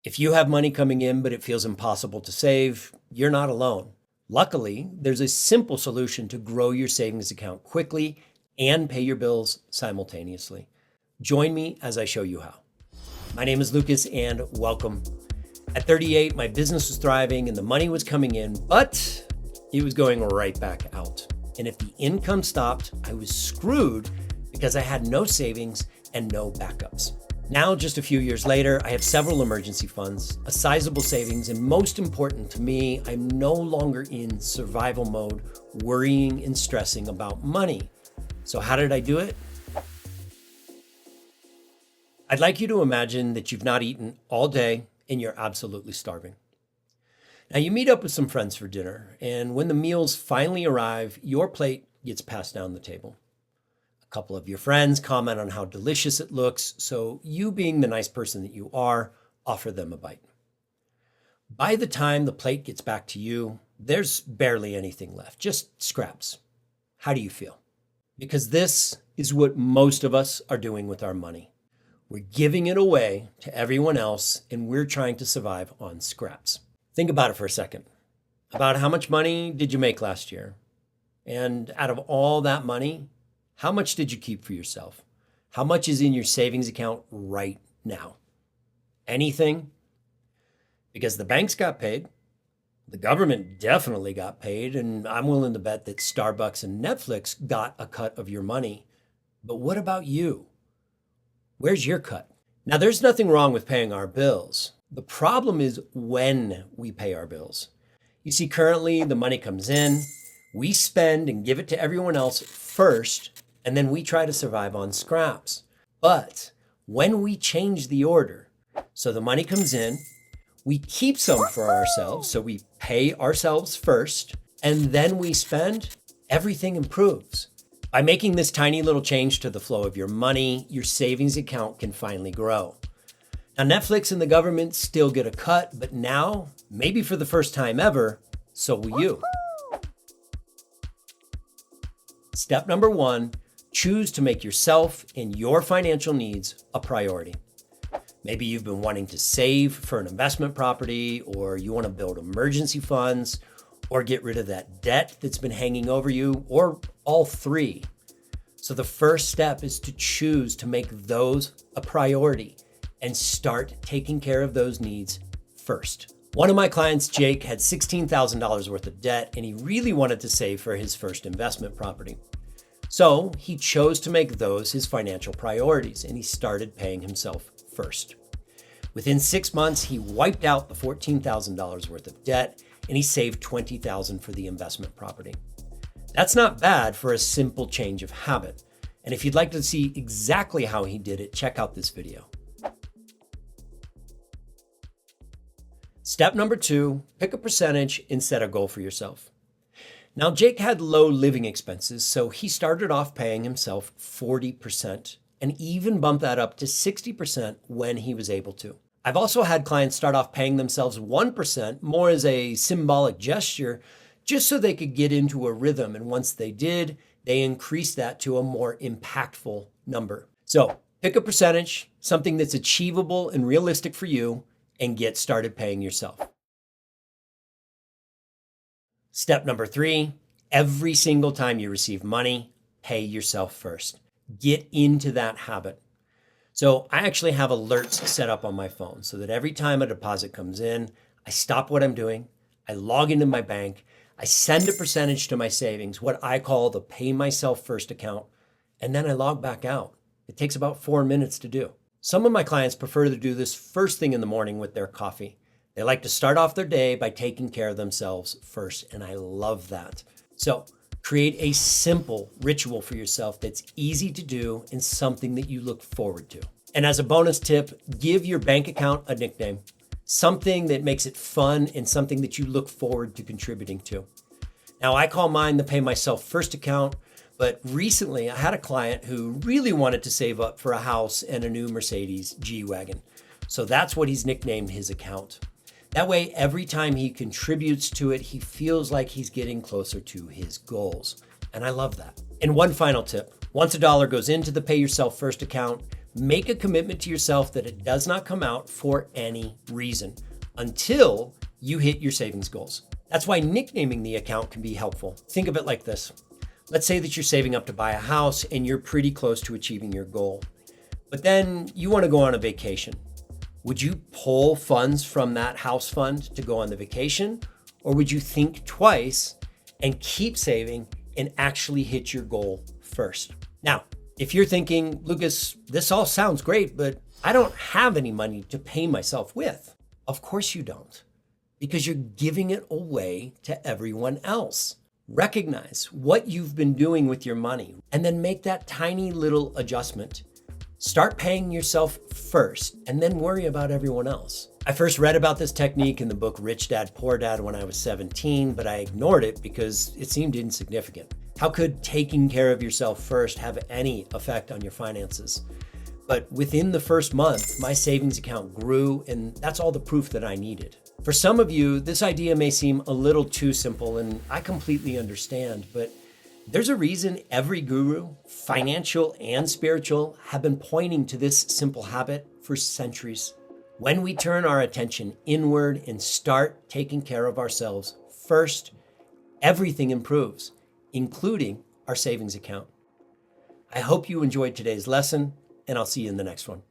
If you have money coming in, but it feels impossible to save, you're not alone. Luckily, there's a simple solution to grow your savings account quickly and pay your bills simultaneously. Join me as I show you how. My name is Lucas and welcome. At 38, my business was thriving and the money was coming in, but it was going right back out. And if the income stopped, I was screwed because I had no savings and no backups. Now, just a few years later, I have several emergency funds, a sizable savings, and most important to me, I'm no longer in survival mode, worrying and stressing about money. So how did I do it? I'd like you to imagine that you've not eaten all day and you're absolutely starving. Now you meet up with some friends for dinner, and when the meals finally arrive, your plate gets passed down the table. A couple of your friends comment on how delicious it looks, so you, being the nice person that you are, offer them a bite. By the time the plate gets back to you, there's barely anything left, just scraps. How do you feel? Because this is what most of us are doing with our money. We're giving it away to everyone else, and we're trying to survive on scraps. Think about it for a second. About how much money did you make last year? And out of all that money, how much did you keep for yourself? How much is in your savings account right now? Anything? Because the banks got paid, the government definitely got paid, and I'm willing to bet that Starbucks and Netflix got a cut of your money. But what about you? Where's your cut? Now, there's nothing wrong with paying our bills. The problem is when we pay our bills. You see, currently the money comes in, we spend and give it to everyone else first, and then we try to survive on scraps. But when we change the order, so the money comes in, we keep some for ourselves, so we pay ourselves first, and then we spend, everything improves. By making this tiny little change to the flow of your money, your savings account can finally grow. Now, Netflix and the government still get a cut, but now, maybe for the first time ever, so will you. Step number 1, choose to make yourself and your financial needs a priority. Maybe you've been wanting to save for an investment property, or you want to build emergency funds, or get rid of that debt that's been hanging over you, or all three. So the first step is to choose to make those a priority and start taking care of those needs first. One of my clients, Jake, had $16,000 worth of debt, and he really wanted to save for his first investment property. So he chose to make those his financial priorities, and he started paying himself first. Within 6 months, he wiped out the $14,000 worth of debt, and he saved $20,000 for the investment property. That's not bad for a simple change of habit. And if you'd like to see exactly how he did it, check out this video. Step number 2, pick a percentage and set a goal for yourself. Now, Jake had low living expenses, so he started off paying himself 40% and even bumped that up to 60% when he was able to. I've also had clients start off paying themselves 1% more as a symbolic gesture, just so they could get into a rhythm. And once they did, they increased that to a more impactful number. So pick a percentage, something that's achievable and realistic for you, and get started paying yourself. Step number 3, every single time you receive money, pay yourself first. Get into that habit. So I actually have alerts set up on my phone so that every time a deposit comes in, I stop what I'm doing, I log into my bank, I send a percentage to my savings, what I call the pay myself first account, and then I log back out. It takes about 4 minutes to do. Some of my clients prefer to do this first thing in the morning with their coffee. They like to start off their day by taking care of themselves first, and I love that. So create a simple ritual for yourself that's easy to do and something that you look forward to. And as a bonus tip, give your bank account a nickname, something that makes it fun and something that you look forward to contributing to. Now, I call mine the Pay Myself First account, but recently I had a client who really wanted to save up for a house and a new Mercedes G-Wagon. So that's what he's nicknamed his account. That way, every time he contributes to it, he feels like he's getting closer to his goals. And I love that. And one final tip, once a dollar goes into the Pay Yourself First account, Make a commitment to yourself that it does not come out for any reason until you hit your savings goals. That's why nicknaming the account can be helpful. Think of it like this. Let's say that you're saving up to buy a house and you're pretty close to achieving your goal, but then you want to go on a vacation. Would you pull funds from that house fund to go on the vacation? Or would you think twice and keep saving and actually hit your goal first? Now, if you're thinking, Lucas, this all sounds great, but I don't have any money to pay myself with. Of course you don't, because you're giving it away to everyone else. Recognize what you've been doing with your money and then make that tiny little adjustment. Start paying yourself first and then worry about everyone else. I first read about this technique in the book Rich Dad, Poor Dad when I was 17, but I ignored it because it seemed insignificant. How could taking care of yourself first have any effect on your finances? But within the first month, my savings account grew, and that's all the proof that I needed. For some of you, this idea may seem a little too simple, and I completely understand, but there's a reason every guru, financial and spiritual, have been pointing to this simple habit for centuries. When we turn our attention inward and start taking care of ourselves first, everything improves, including our savings account. I hope you enjoyed today's lesson, and I'll see you in the next one.